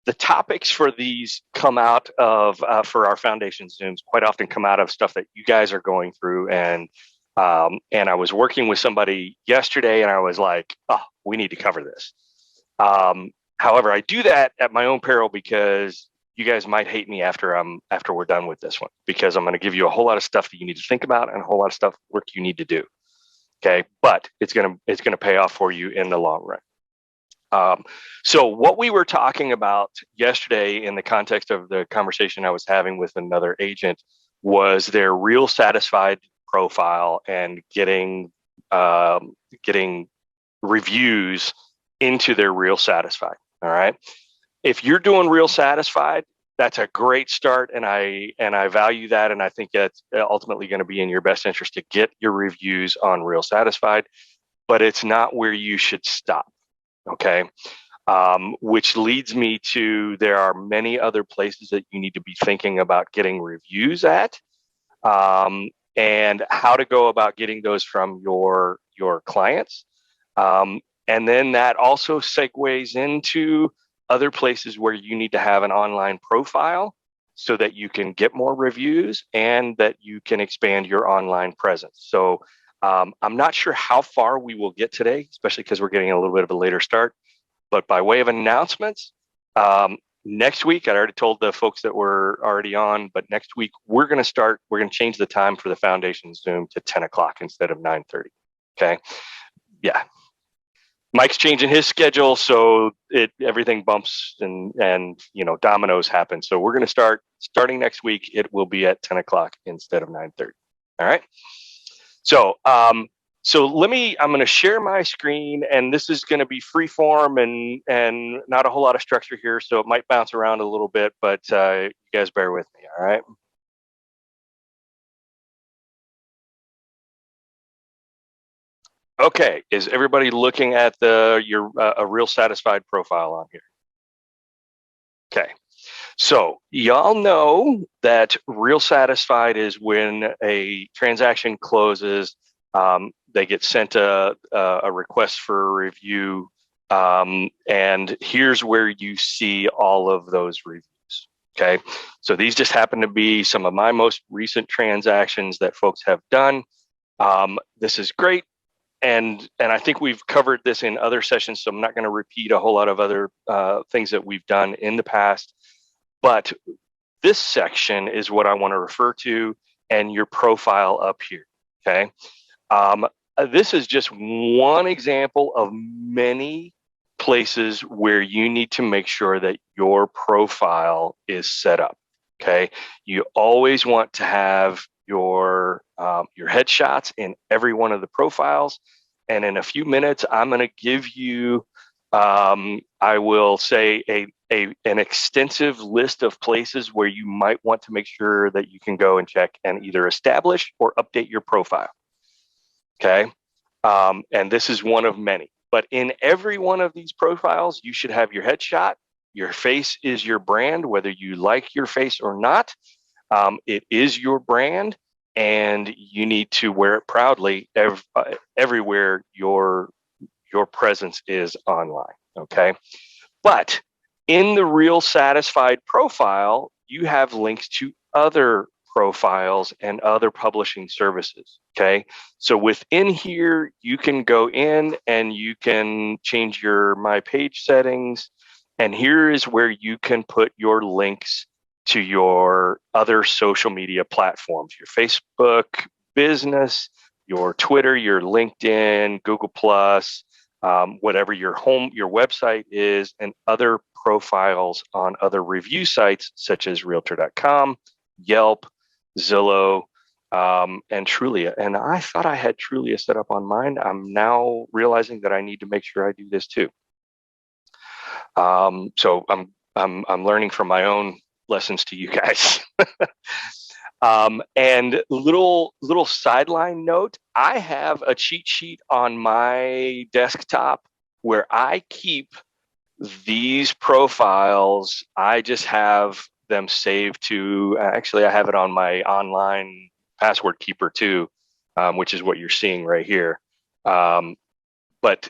The topics for these come out of for our foundation Zooms quite often come out of stuff that you guys are going through, and I was working with somebody yesterday, and I was like, oh, we need to cover this. However, I do that at my own peril because you guys might hate me after we're done with this one, because I'm going to give you a whole lot of stuff that you need to think about and a whole lot of stuff work you need to do. Okay, but it's gonna pay off for you in the long run. So what we were talking about yesterday in the context of the conversation I was having with another agent was their real satisfied profile and getting reviews into their real satisfied. All right. If you're doing real satisfied, that's a great start, and I value that, and I think that's ultimately going to be in your best interest to get your reviews on real satisfied, but it's not where you should stop. Okay. Which leads me to, there are many other places that you need to be thinking about getting reviews at, and how to go about getting those from your clients. And then that also segues into other places where you need to have an online profile so that you can get more reviews and that you can expand your online presence. So I'm not sure how far we will get today, especially because we're getting a little bit of a later start. But by way of announcements, next week, I already told the folks that were already on, but next week we're going to change the time for the foundation Zoom to 10 o'clock instead of 9:30. Okay. Yeah. Mike's changing his schedule, so everything bumps and dominoes happen. So we're going to starting next week. It will be at 10 o'clock instead of 9:30. All right. So I'm going to share my screen, and this is going to be free form and not a whole lot of structure here, so it might bounce around a little bit, but you guys bear with me. All right. Okay, is everybody looking at a real satisfied profile on here? Okay, so y'all know that real satisfied is when a transaction closes, they get sent a request for a review, and here's where you see all of those reviews. Okay, so these just happen to be some of my most recent transactions that folks have done. This is great. And I think we've covered this in other sessions, so I'm not going to repeat a whole lot of other things that we've done in the past. But this section is what I want to refer to, and your profile up here. Okay. This is just one example of many places where you need to make sure that your profile is set up. Okay. You always want to have your headshots in every one of the profiles. And in a few minutes, I'm going to give you, I will say, an extensive list of places where you might want to make sure that you can go and check and either establish or update your profile. Okay. And this is one of many. But in every one of these profiles, you should have your headshot. Your face is your brand, whether you like your face or not. It is your brand, and you need to wear it proudly everywhere your presence is online. Okay, but in the real satisfied profile, you have links to other profiles and other publishing services. Okay, so within here, you can go in and you can change your My Page settings, and here is where you can put your links to your other social media platforms, your Facebook business, your Twitter, your LinkedIn, Google Plus, whatever your website is, and other profiles on other review sites such as Realtor.com, Yelp, Zillow, and Trulia. And I thought I had Trulia set up on mine. I'm now realizing that I need to make sure I do this too. So I'm learning from my own lessons to you guys. And little sideline note, I have a cheat sheet on my desktop where I keep these profiles. I just have them saved to, actually I have it on my online password keeper too, which is what you're seeing right here. But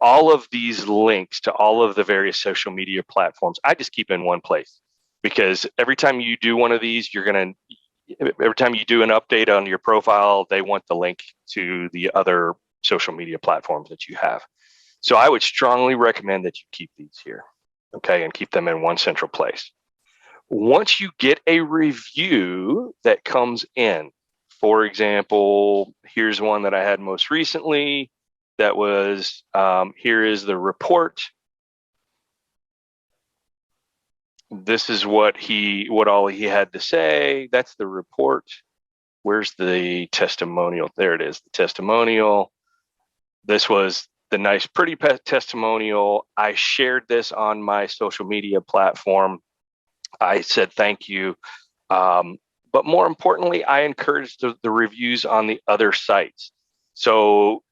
all of these links to all of the various social media platforms, I just keep in one place, because every time you do one of these, every time you do an update on your profile, they want the link to the other social media platforms that you have. So I would strongly recommend that you keep these here, okay, and keep them in one central place. Once you get a review that comes in, for example, here's one that I had most recently that was, here is the report. This is what all he had to say. That's the report. Where's the testimonial? There it is, the testimonial. This was the nice, pretty testimonial. I shared this on my social media platform. I said thank you. But more importantly, I encouraged the reviews on the other sites. So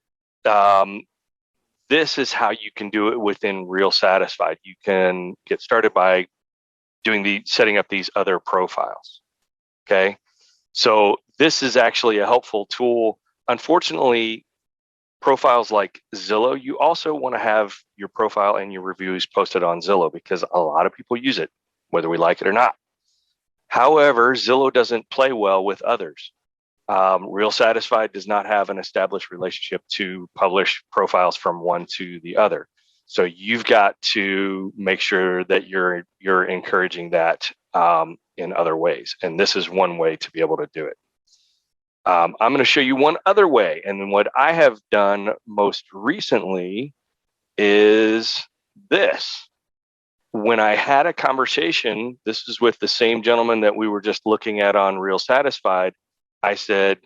this is how you can do it within Real Satisfied. You can get started by setting up these other profiles. Okay. So this is actually a helpful tool. Unfortunately, profiles like Zillow, you also want to have your profile and your reviews posted on Zillow, because a lot of people use it, whether we like it or not. However, Zillow doesn't play well with others. Real Satisfied does not have an established relationship to publish profiles from one to the other. So you've got to make sure that you're encouraging that in other ways. And this is one way to be able to do it. I'm going to show you one other way. And what I have done most recently is this. When I had a conversation, this is with the same gentleman that we were just looking at on Real Satisfied, I said,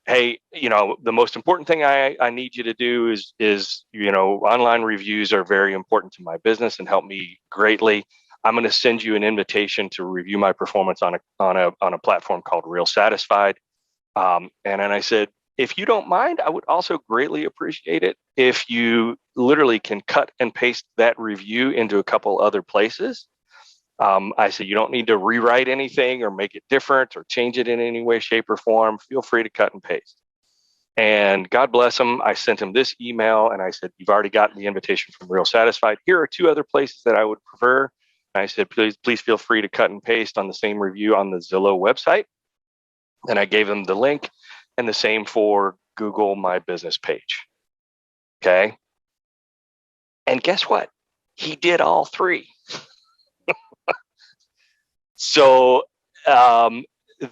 hey, the most important thing I need you to do is online reviews are very important to my business and help me greatly. I'm going to send you an invitation to review my performance on a platform called Real Satisfied. And then I said, if you don't mind, I would also greatly appreciate it if you literally can cut and paste that review into a couple other places. I said, you don't need to rewrite anything or make it different or change it in any way, shape, or form. Feel free to cut and paste. And God bless him. I sent him this email and I said, you've already gotten the invitation from Real Satisfied. Here are two other places that I would prefer. And I said, please feel free to cut and paste on the same review on the Zillow website. And I gave him the link, and the same for Google My Business page. Okay. And guess what? He did all three. So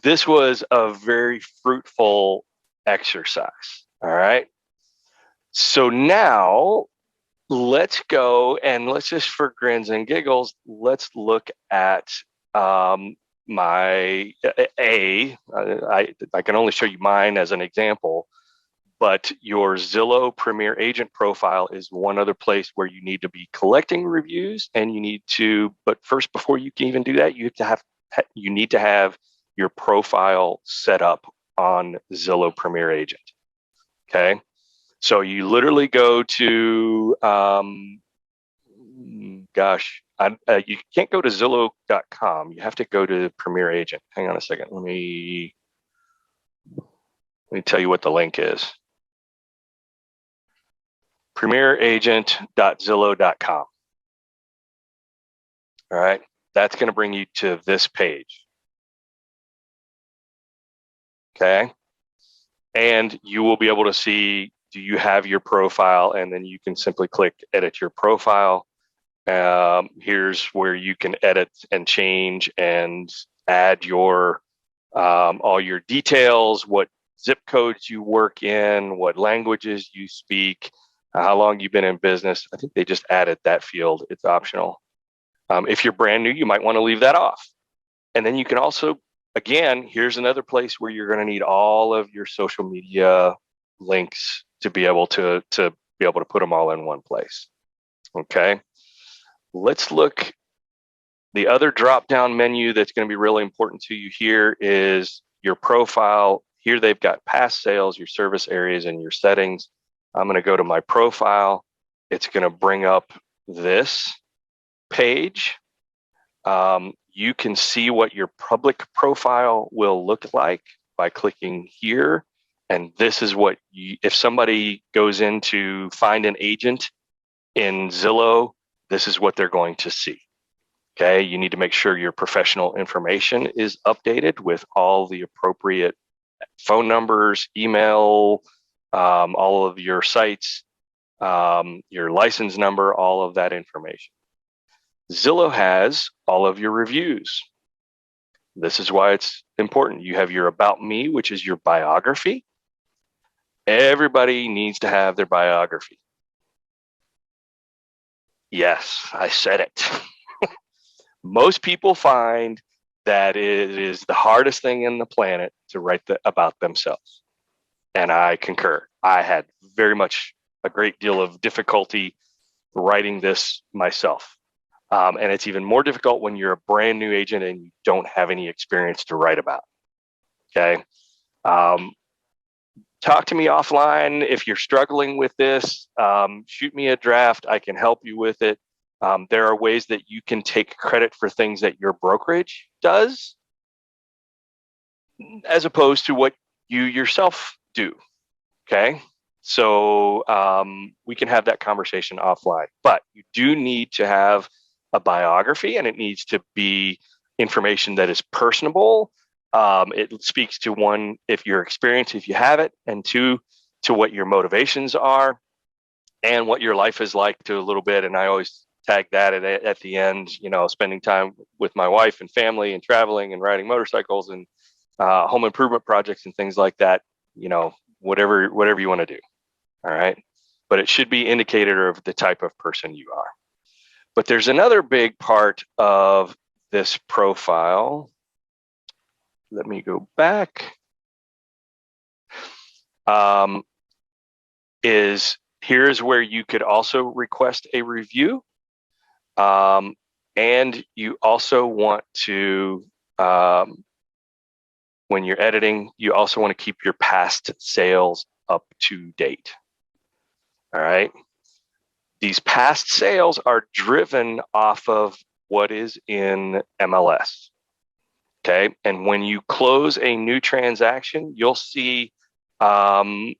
this was a very fruitful exercise. All right. So now let's go and let's just, for grins and giggles, let's look at I can only show you mine as an example, but your Zillow Premier Agent profile is one other place where you need to be collecting reviews, and but first, before you can even do that, you need to have your profile set up on Zillow Premier Agent. Okay. So you literally go to, you can't go to Zillow.com. You have to go to Premier Agent. Hang on a second. Let me tell you what the link is. PremierAgent.Zillow.com. All right. That's going to bring you to this page. Okay. And you will be able to see, do you have your profile? And then you can simply click edit your profile. Here's where you can edit and change and add your all your details, what zip codes you work in, what languages you speak, how long you've been in business. I think they just added that field. It's optional. If you're brand new, you might want to leave that off. And then you can also, again, here's another place where you're going to need all of your social media links to be able to put them all in one place. Okay. Let's look. The other drop-down menu that's going to be really important to you here is your profile. Here they've got past sales, your service areas, and your settings. I'm going to go to my profile. It's going to bring up this page. You can see what your public profile will look like by clicking here. And this is what if somebody goes in to find an agent In Zillow, this is what they're going to see. Okay, you need to make sure your professional information is updated with all the appropriate phone numbers, email, all of your sites, your license number, all of that information. Zillow has all of your reviews. This is why it's important. You have your About Me, which is your biography. Everybody needs to have their biography. Yes, I said it. Most people find that it is the hardest thing in the planet to write about themselves. And I concur. I had very much a great deal of difficulty writing this myself. And it's even more difficult when you're a brand new agent and you don't have any experience to write about. Okay. Talk to me offline. If you're struggling with this, shoot me a draft. I can help you with it. There are ways that you can take credit for things that your brokerage does, as opposed to what you yourself do. Okay. So we can have that conversation offline, but you do need to have a biography, and it needs to be information that is personable. It speaks to, one, if your experience, if you have it, and two, to what your motivations are and what your life is like, to a little bit. And I always tag that at the end, spending time with my wife and family and traveling and riding motorcycles and home improvement projects and things like that, whatever you want to do. All right. But it should be indicator of the type of person you are. But there's another big part of this profile. Let me go back. Here's where you could also request a review. And you also want to, when you're editing, you also want to keep your past sales up to date. All right. These past sales are driven off of what is in MLS. Okay. And when you close a new transaction, you'll see something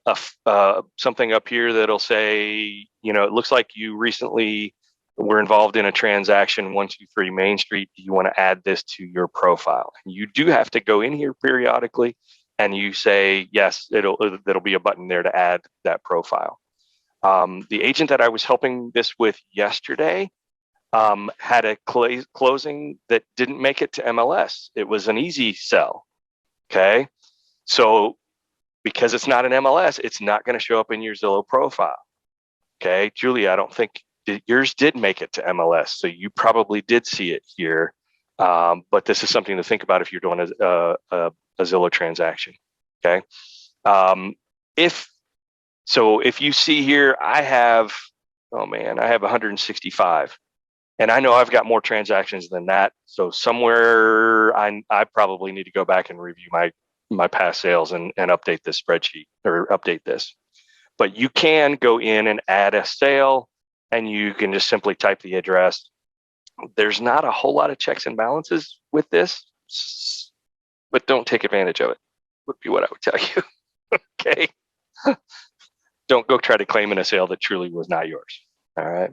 up here that'll say, it looks like you recently were involved in a transaction, 123 Main Street. Do you want to add this to your profile? And you do have to go in here periodically and you say, yes, there'll be a button there to add that profile. The agent that I was helping this with yesterday had a closing that didn't make it to MLS. It was an easy sell. Okay. So because it's not an MLS, it's not going to show up in your Zillow profile. Okay. Julie, I don't think yours did make it to MLS. So you probably did see it here. But this is something to think about if you're doing a Zillow transaction. Okay. If you see here, I have 165. And I know I've got more transactions than that. So somewhere I probably need to go back and review my past sales and update this spreadsheet, or update this. But you can go in and add a sale, and you can just simply type the address. There's not a whole lot of checks and balances with this, but don't take advantage of it, would be what I would tell you. Okay. Don't go try to claim in a sale that truly was not yours. All right.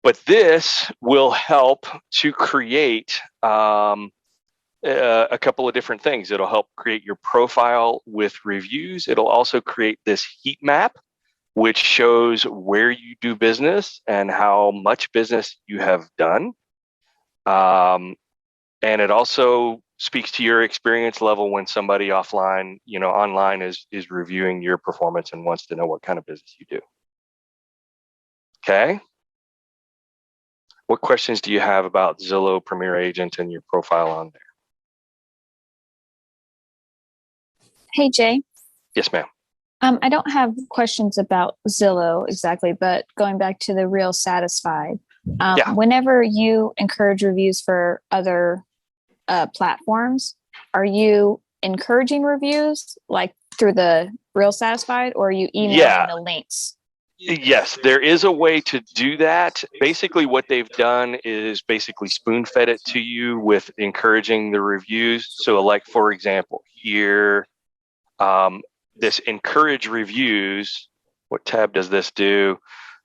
But this will help to create a couple of different things. It'll help create your profile with reviews. It'll also create this heat map, which shows where you do business and how much business you have done. And it also speaks to your experience level when somebody online is reviewing your performance and wants to know what kind of business you do. Okay. What questions do you have about Zillow Premier Agent and your profile on there? Hey, Jay. Yes, ma'am. I don't have questions about Zillow exactly, but going back to the Real Satisfied, whenever you encourage reviews for other platforms, are you encouraging reviews like through the Real Satisfied, or are you emailing the links? Yes, there is a way to do that. Basically, what they've done is basically spoon-fed it to you with encouraging the reviews. So like, for example, here, this encourage reviews, what tab does this do?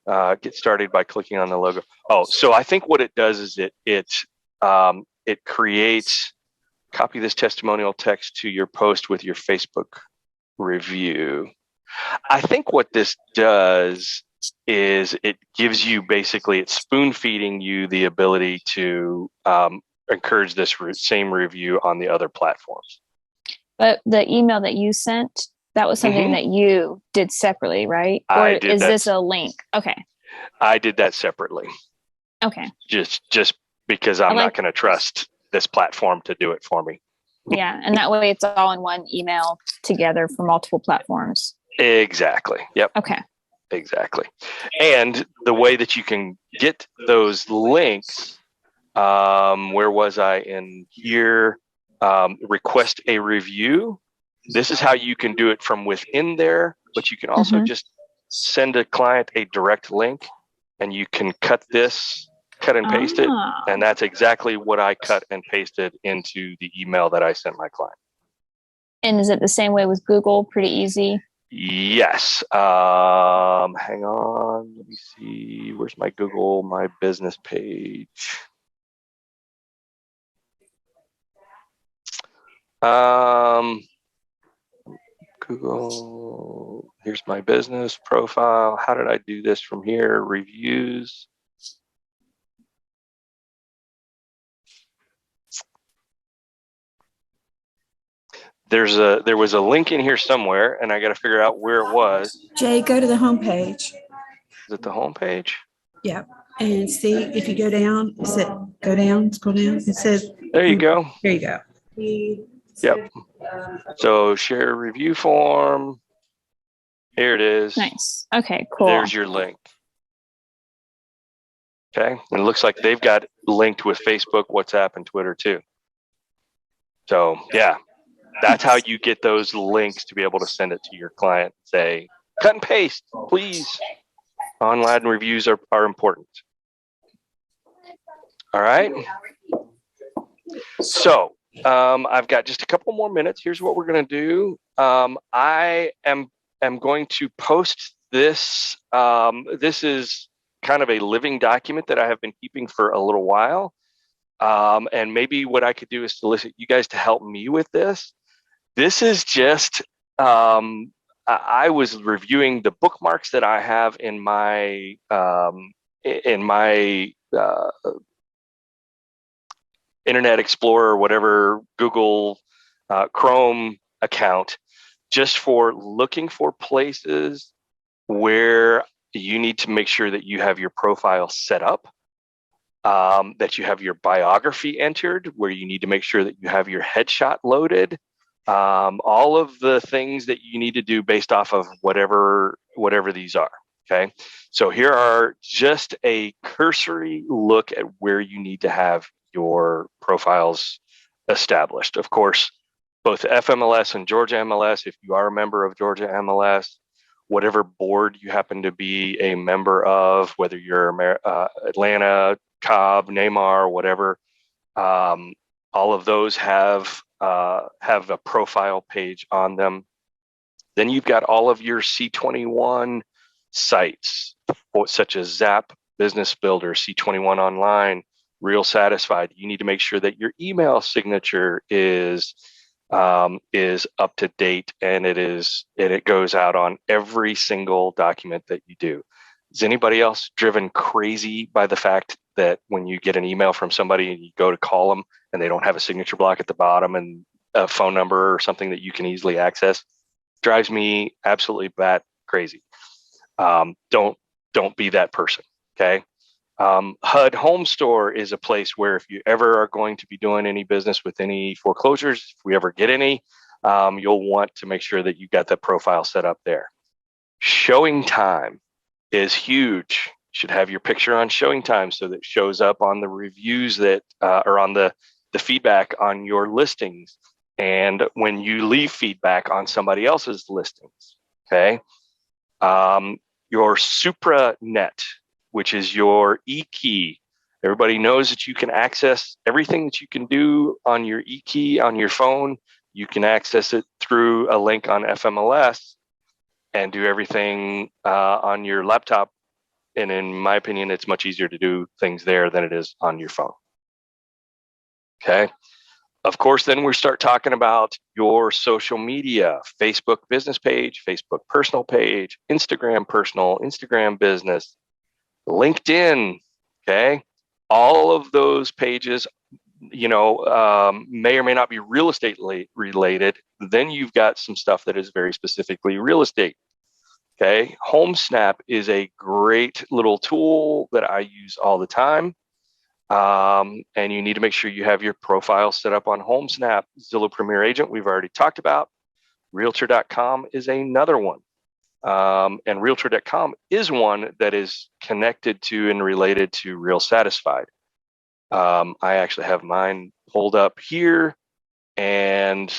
Get started by clicking on the logo. Oh, so I think what it does is it creates, copy this testimonial text to your post with your Facebook review. I think what this does is it gives you basically, it's spoon feeding you the ability to encourage this same review on the other platforms. But the email that you sent, that was something that you did separately, right? Or is this a link? Okay. I did that separately. Okay. Just because I'm not going to trust this platform to do it for me. Yeah. And that way it's all in one email together for multiple platforms. Exactly. Yep. Okay. Exactly. And the way that you can get those links, where was I in here? Request a review. This is how you can do it from within there, but you can also just send a client a direct link, and you can cut and paste it. And that's exactly what I cut and pasted into the email that I sent my client. And is it the same way with Google? Pretty easy? Yes. Hang on. Let me see. Where's my Google, my business page? Google, here's my business profile. How did I do this from here? Reviews. There was a link in here somewhere, and I got to figure out where it was. Jay, go to the home page. Is it the home page? Yeah. And see if you go down, it said, scroll down. It says, there you go. Here you go. Yep. So share review form. Here it is. Nice. Okay, cool. There's your link. Okay. And it looks like they've got linked with Facebook, WhatsApp, and Twitter too. So yeah, that's how you get those links to be able to send it to your client. Say, cut and paste, please. Online reviews are important. All right. So I've got just a couple more minutes. Here's what we're going to do. I am going to post this. This is kind of a living document that I have been keeping for a little while. And maybe what I could do is solicit you guys to help me with this. This is just, I was reviewing the bookmarks that I have in my Internet Explorer, whatever, Google Chrome account, just for looking for places where you need to make sure that you have your profile set up, that you have your biography entered, where you need to make sure that you have your headshot loaded, all of the things that you need to do based off of whatever these are. Okay, so here are just a cursory look at where you need to have your profiles established. Of course, both FMLS and Georgia MLS, if you are a member of Georgia MLS, whatever board you happen to be a member of, whether you're Atlanta, Cobb, Neymar, whatever, all of those have a profile page on them. Then you've got all of your C21 sites, such as Zap, Business Builder, C21 Online, Real Satisfied. You need to make sure that your email signature is up to date, and it goes out on every single document that you do. Is anybody else driven crazy by the fact that when you get an email from somebody and you go to call them and they don't have a signature block at the bottom and a phone number or something that you can easily access? Drives me absolutely bat crazy. Don't be that person. Okay. HUD Home Store is a place where if you ever are going to be doing any business with any foreclosures, if we ever get any, you'll want to make sure that you got that profile set up there. Showing time is huge. You should have your picture on showing time so that it shows up on the reviews that or on the feedback on your listings, and when you leave feedback on somebody else's listings. Okay. Your supranet, which is your e-key. Everybody knows that you can access everything that you can do on your e-key on your phone. You can access it through a link on FMLS and do everything on your laptop And in my opinion, it's much easier to do things there than it is on your phone. Okay. Of course, then we start talking about your social media, Facebook business page, Facebook personal page, Instagram personal, Instagram business, LinkedIn. Okay. All of those pages, may or may not be real estate related. Then you've got some stuff that is very specifically real estate. Okay. HomeSnap is a great little tool that I use all the time. And you need to make sure you have your profile set up on HomeSnap. Zillow Premier Agent, we've already talked about. Realtor.com is another one. And Realtor.com is one that is connected to and related to Real Satisfied. I actually have mine pulled up here. And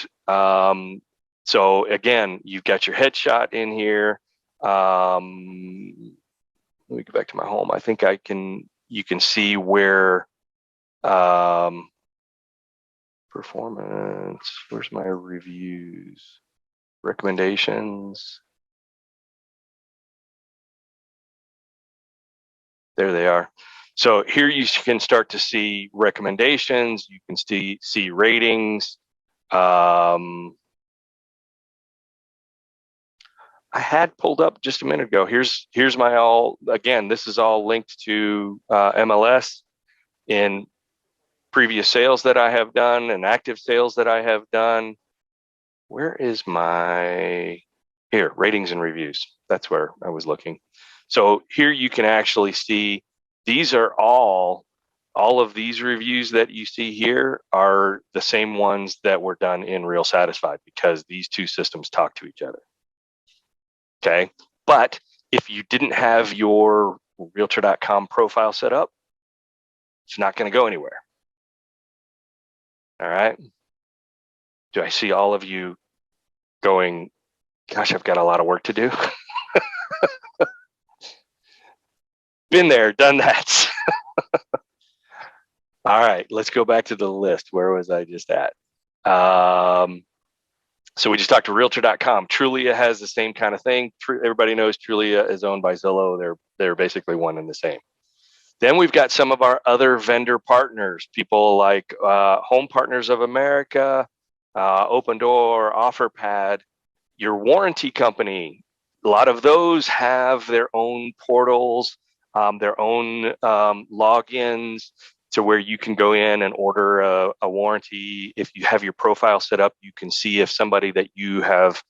so again, you've got your headshot in here. Let me go back to my home. I think you can see where performance, where's my reviews, recommendations. There they are. So here you can start to see recommendations. You can see ratings. I had pulled up just a minute ago. Here's my again, this is all linked to MLS in previous sales that I have done and active sales that I have done. Where is here, ratings and reviews. That's where I was looking. So here you can actually see these are all of these reviews that you see here are the same ones that were done in Real Satisfied because these two systems talk to each other. Okay. But if you didn't have your Realtor.com profile set up, it's not going to go anywhere. All right. Do I see all of you going, gosh, I've got a lot of work to do? Been there, done that. All right, let's go back to the list. Where was I just at? So we just talked to Realtor.com. Trulia has the same kind of thing. Everybody knows Trulia is owned by Zillow. They're basically one and the same. Then we've got some of our other vendor partners, people like Home Partners of America, Open Door, OfferPad, your warranty company. A lot of those have their own portals, their own logins to where you can go in and order a warranty. If you have your profile set up, you can see if somebody that you have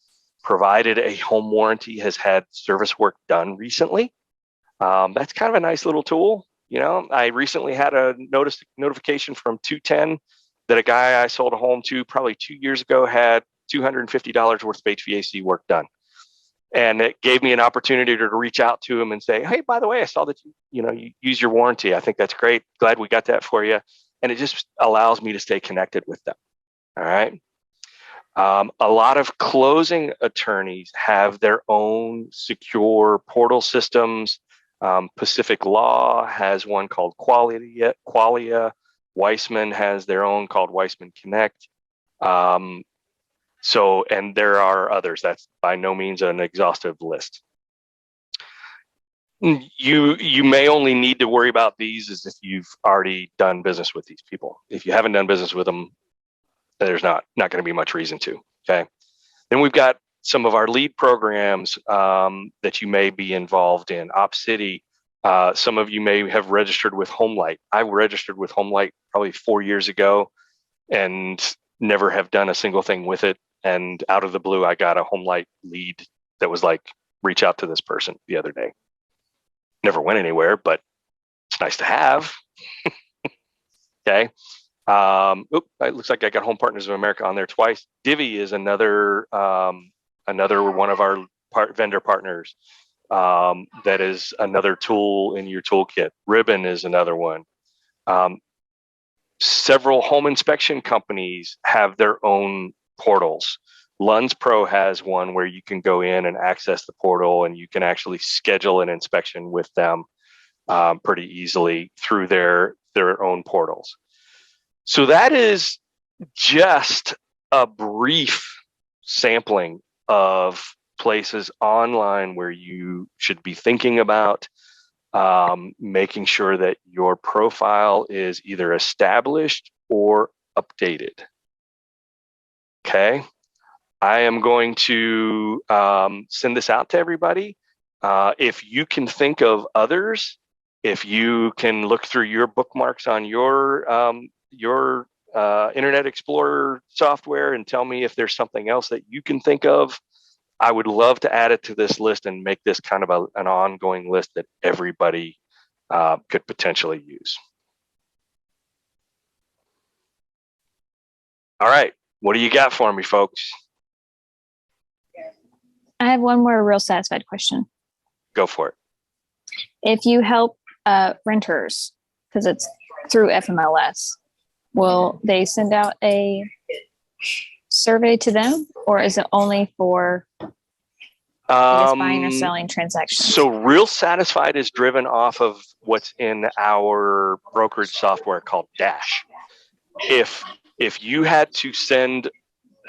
provided a home warranty has had service work done recently. That's kind of a nice little tool. You know, I recently had a notification from 210 that a guy I sold a home to probably 2 years ago had $250 worth of HVAC work done. And it gave me an opportunity to reach out to him and say, hey, by the way, I saw that you use your warranty. I think that's great. Glad we got that for you. And it just allows me to stay connected with them. All right. A lot of closing attorneys have their own secure portal systems. Pacific Law has one called Qualia. Weissman has their own called Weissman Connect. And there are others. That's by no means an exhaustive list. You may only need to worry about these as if you've already done business with these people. If you haven't done business with them, there's not going to be much reason to. Okay. Then we've got some of our lead programs that you may be involved in. OpCity. Some of you may have registered with HomeLight. I registered with HomeLight probably 4 years ago and never have done a single thing with it. And out of the blue, I got a HomeLight lead that was like, reach out to this person the other day. Never went anywhere, but it's nice to have. Okay. It looks like I got Home Partners of America on there twice. Divvy is another one of our vendor partners. That is another tool in your toolkit. Ribbon is another one. Several home inspection companies have their own portals. Lunds Pro has one where you can go in and access the portal and you can actually schedule an inspection with them pretty easily through their own portals. So that is just a brief sampling of places online where you should be thinking about making sure that your profile is either established or updated. Okay. I am going to send this out to everybody. If you can think of others, if you can look through your bookmarks on your Internet Explorer software and tell me if there's something else that you can think of, I would love to add it to this list and make this kind of an ongoing list that everybody could potentially use. All right, what do you got for me, folks? I have one more real satisfied question. Go for it. If you help renters, because it's through FMLS, will they send out a survey to them, or is it only for buying or selling transactions? So Real Satisfied is driven off of what's in our brokerage software called Dash. If you had to send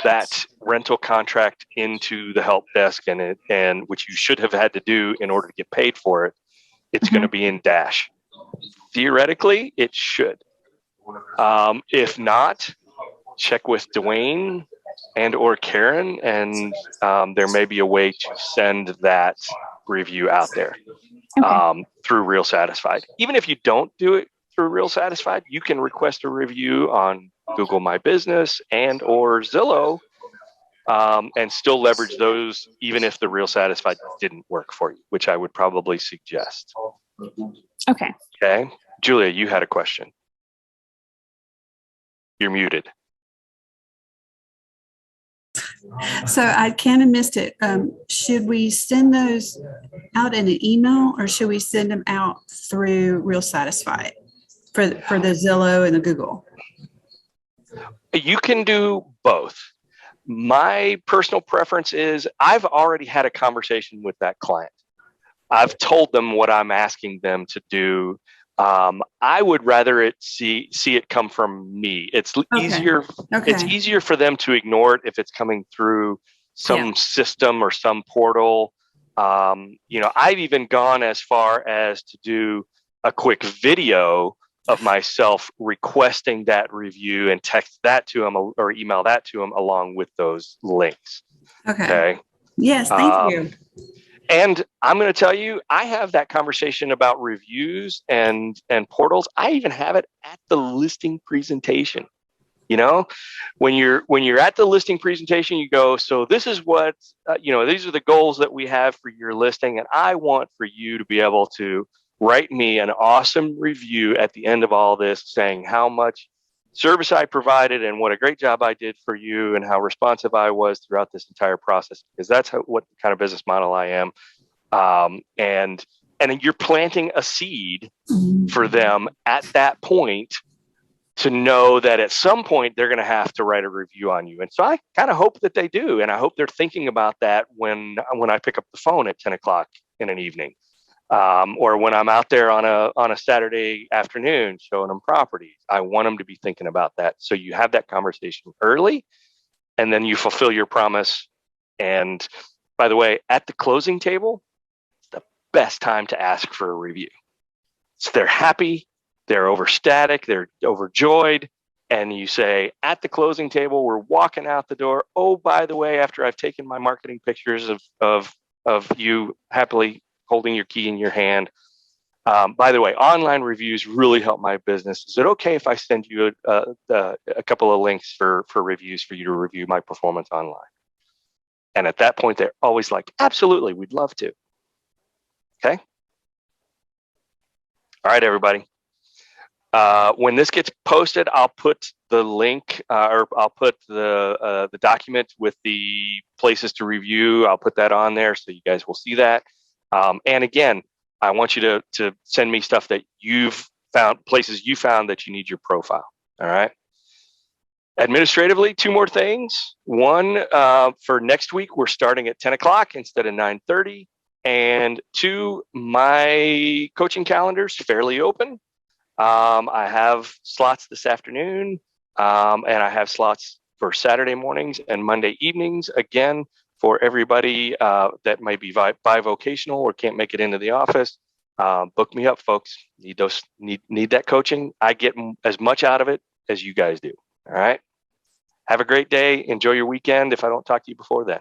that rental contract into the help desk and which you should have had to do in order to get paid for it, it's going to be in Dash. Theoretically, it should. If not, check with Dwayne and or Karen, and there may be a way to send that review out there through Real Satisfied. Even if you don't do it through Real Satisfied, you can request a review on Google My Business and or Zillow, and still leverage those even if the Real Satisfied didn't work for you, which I would probably suggest. Okay. Okay. Julia, you had a question. You're muted. So I kind of missed it. Should we send those out in an email, or should we send them out through Real Satisfied for the Zillow and the Google? You can do both. My personal preference is I've already had a conversation with that client. I've told them what I'm asking them to do. I would rather see it come from me. It's easier. It's easier for them to ignore it if it's coming through some system or some portal. I've even gone as far as to do a quick video of myself requesting that review and text that to them or email that to them along with those links. Okay. Yes, thank you. And I'm going to tell you, I have that conversation about reviews and portals. I even have it at the listing presentation. When you're at the listing presentation, you go, so this is what, these are the goals that we have for your listing. And I want for you to be able to write me an awesome review at the end of all this saying how much service I provided and what a great job I did for you and how responsive I was throughout this entire process, because that's what kind of business model I am. And then you're planting a seed for them at that point to know that at some point they're going to have to write a review on you. And so I kind of hope that they do. And I hope they're thinking about that when I pick up the phone at 10 o'clock in an evening. Or when I'm out there on a Saturday afternoon showing them properties. I want them to be thinking about that. So you have that conversation early, and then you fulfill your promise. And by the way, at the closing table, it's the best time to ask for a review. So they're happy, they're ecstatic, they're overjoyed, and you say, at the closing table, we're walking out the door. Oh, by the way, after I've taken my marketing pictures of you happily holding your key in your hand. By the way, online reviews really help my business. Is it okay if I send you a couple of links for reviews for you to review my performance online? And at that point, they're always like, absolutely, we'd love to. Okay. All right, everybody. When this gets posted, I'll put the link or I'll put the document with the places to review. I'll put that on there so you guys will see that. And again, I want you to send me stuff that you've found, places you found that you need your profile. All right. Administratively, two more things. One, for next week, we're starting at 10 o'clock instead of 9:30. And two, my coaching calendar's fairly open. I have slots this afternoon, and I have slots for Saturday mornings and Monday evenings. Again, for everybody that might be bivocational or can't make it into the office, book me up, folks. Need that coaching. I get as much out of it as you guys do. All right. Have a great day. Enjoy your weekend if I don't talk to you before then.